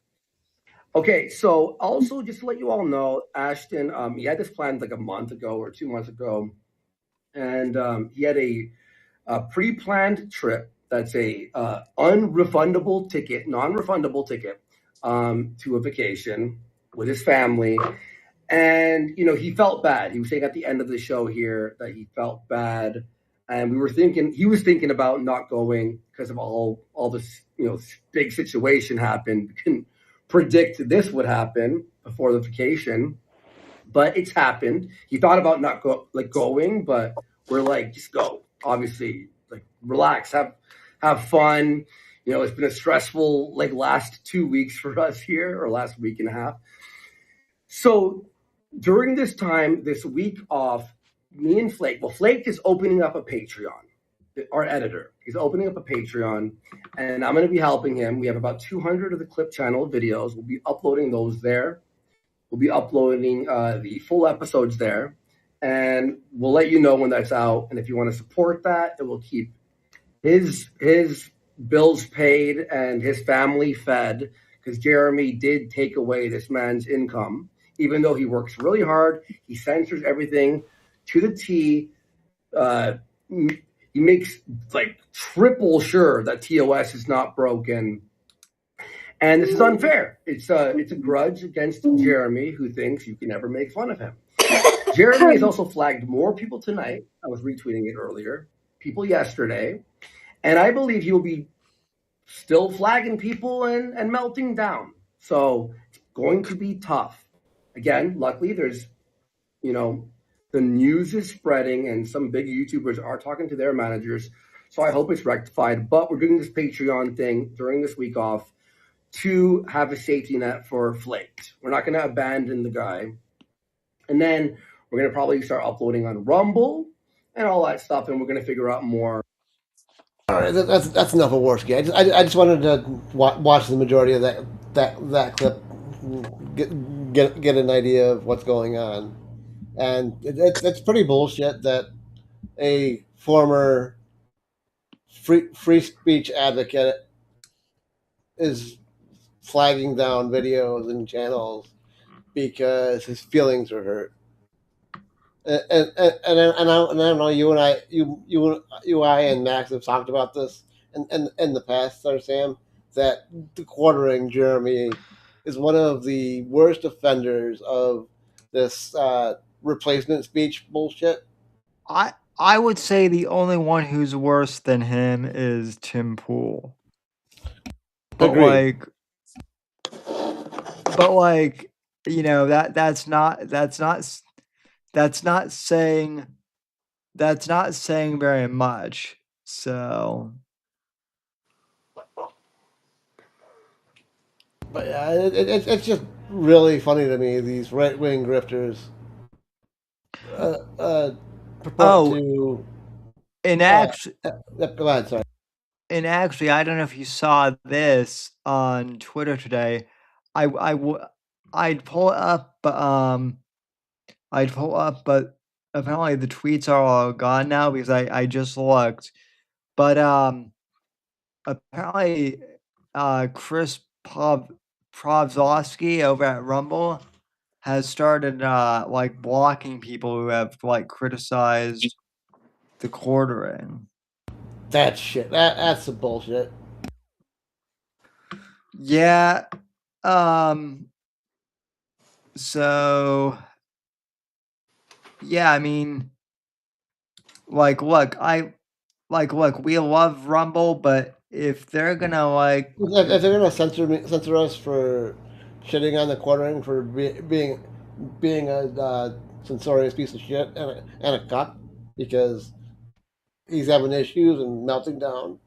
Okay, so also just to let you all know, Ashton, he had this planned like a month ago or 2 months ago, and he had a pre-planned trip that's a non-refundable ticket to a vacation with his family. And, he felt bad. He was saying at the end of the show here that he felt bad. And he was thinking about not going because of all this, big situation happened. We couldn't predict this would happen before the vacation, but it's happened. He thought about not going, but we're like, just go. Obviously, like relax, have fun. It's been a stressful last 2 weeks for us here, or last week and a half. So during this time, this week off, me and Flake is opening up a Patreon. Our editor, he's opening up a Patreon, and I'm going to be helping him. We have about 200 of the Clip channel videos. We'll be uploading those there. We'll be uploading the full episodes there, and we'll let you know when that's out. And if you want to support that, it will keep his bills paid and his family fed, because Jeremy did take away this man's income. Even though he works really hard, he censors everything to the T. He makes triple sure that TOS is not broken. And this is unfair. It's a grudge against Jeremy, who thinks you can never make fun of him. Jeremy has also flagged more people tonight. I was retweeting it earlier. People yesterday. And I believe he will be still flagging people and melting down. So it's going to be tough. Again, luckily there's, the news is spreading and some big YouTubers are talking to their managers. So I hope it's rectified. But we're doing this Patreon thing during this week off to have a safety net for Flaked. We're not going to abandon the guy. And then we're going to probably start uploading on Rumble and all that stuff. And we're going to figure out more. All right, that's enough of Worski. I just wanted to watch the majority of that clip, get an idea of what's going on, and it's pretty bullshit that a former free speech advocate is flagging down videos and channels because his feelings are hurt. And I don't know, you I and Max have talked about this in the past, Sir Sam, that the quartering Jeremy is one of the worst offenders of this replacement speech bullshit. I would say the only one who's worse than him is Tim Pool. But Agreed. like, that's not saying very much. So, But yeah, it's just really funny to me, these right wing grifters purport to. And actually, Go ahead, sorry. And actually, I don't know if you saw this on Twitter today. I'd pull it up, but apparently the tweets are all gone now because I just looked. But apparently, Chris Provzowski over at Rumble has started like blocking people who have like criticized the quartering. That shit. That's some bullshit. Yeah. So yeah, I mean, look, look, we love Rumble, but if they're gonna if they're gonna censor us for shitting on the quartering for being a censorious piece of shit and a cuck because he's having issues and melting down.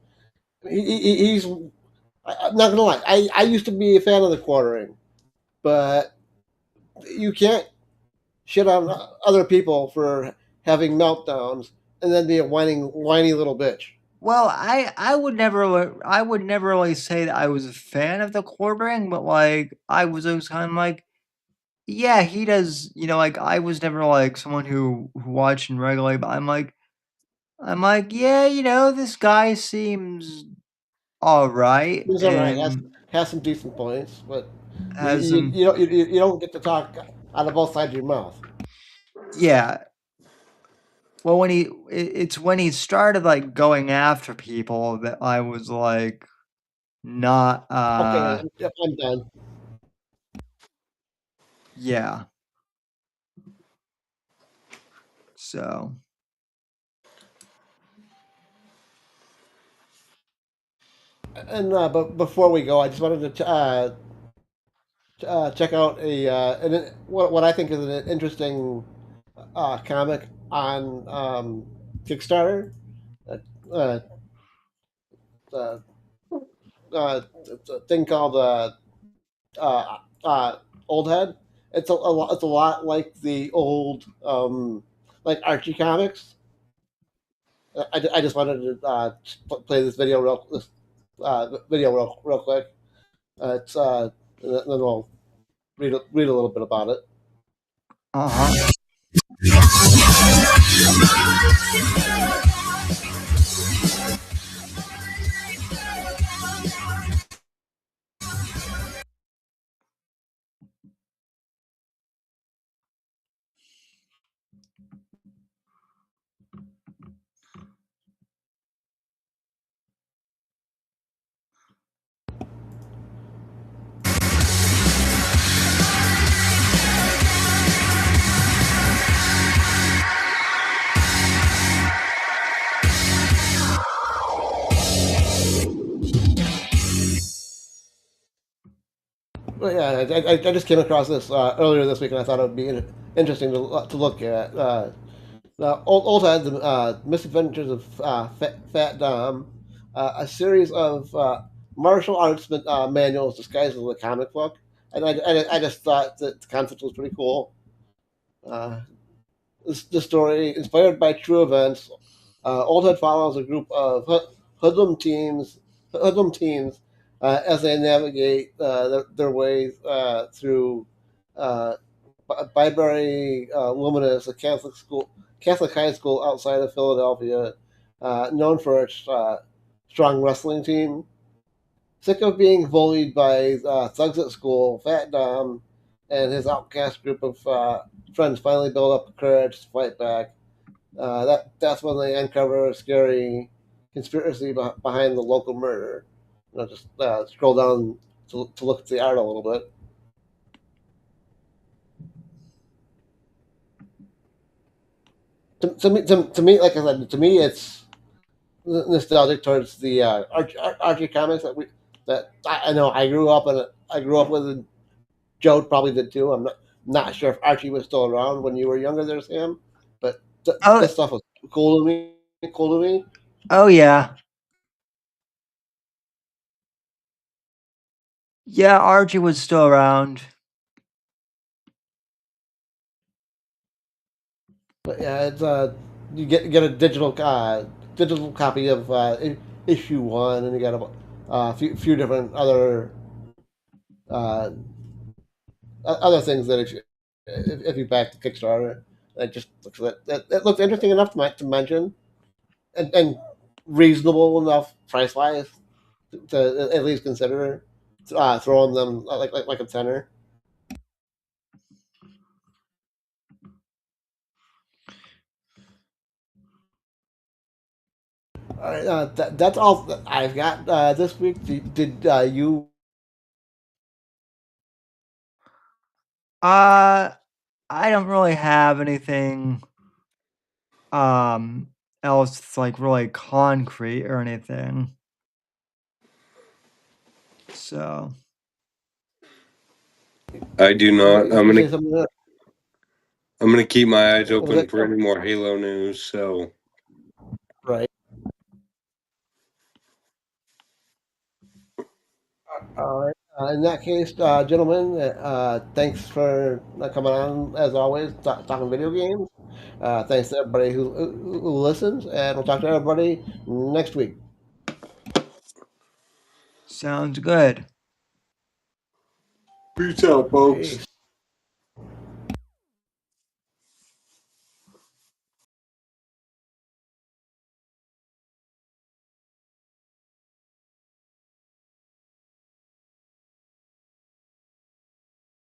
He's. I'm not gonna lie. I used to be a fan of the quartering, but you can't shit on other people for having meltdowns and then be a whiny little bitch. well, I would never really say that I was a fan of the quartering, but like I was always kind of like, yeah, he does. Like I was never like someone who watched him regularly, but I'm like, yeah, this guy seems all right, He's all right. and Has some decent points, but has some, you don't get to talk out of both sides of your mouth. yeah. Well, it's when he started like going after people that I was like not Okay, I'm done. yeah. So And but before we go, I just wanted to check out what I think is an interesting comic on Kickstarter. Uh, uh, uh, it's a thing called uh, Old Head. It's a lot like the old like Archie comics. I just wanted to play this video real quick. It's and then we'll read a little bit about it. uh-huh. Well, yeah, I just came across this earlier this week, and I thought it would be interesting to look at. Old Head, the Misadventures of Fat Dom, a series of martial arts manuals disguised as a comic book, and I just thought that the concept was pretty cool. The story, inspired by true events, Old Head follows a group of hoodlum teens, as they navigate their way through uh, Byberry Luminous, a Catholic high school outside of Philadelphia, known for its strong wrestling team. Sick of being bullied by thugs at school, Fat Dom and his outcast group of friends finally build up the courage to fight back. That's when they uncover a scary conspiracy behind the local murder. Just scroll down to look at the art a little bit. To me, like I said, to me, it's nostalgic towards the Archie comics that I know I grew up with. And Joe probably did too. I'm not sure if Archie was still around when you were younger there, Sam, but this stuff was cool to me. Cool to me. Oh yeah. Yeah, Archie was still around. But yeah, it's you get a digital copy of issue 1, and you got a few different uh, other things that if you back the Kickstarter, it just looks it looks interesting enough to mention, and reasonable enough price wise to at least consider throwing them like a tenner. All right, that's all that I've got this week. Did you? I don't really have anything else that's like really concrete or anything. So I do not. Say I'm gonna keep my eyes was open it for any more Halo news. So right? All right. In that case, gentlemen, thanks for coming on as always, talking video games. Thanks to everybody who listens, and we'll talk to everybody next week. sounds good. peace out, folks. Peace.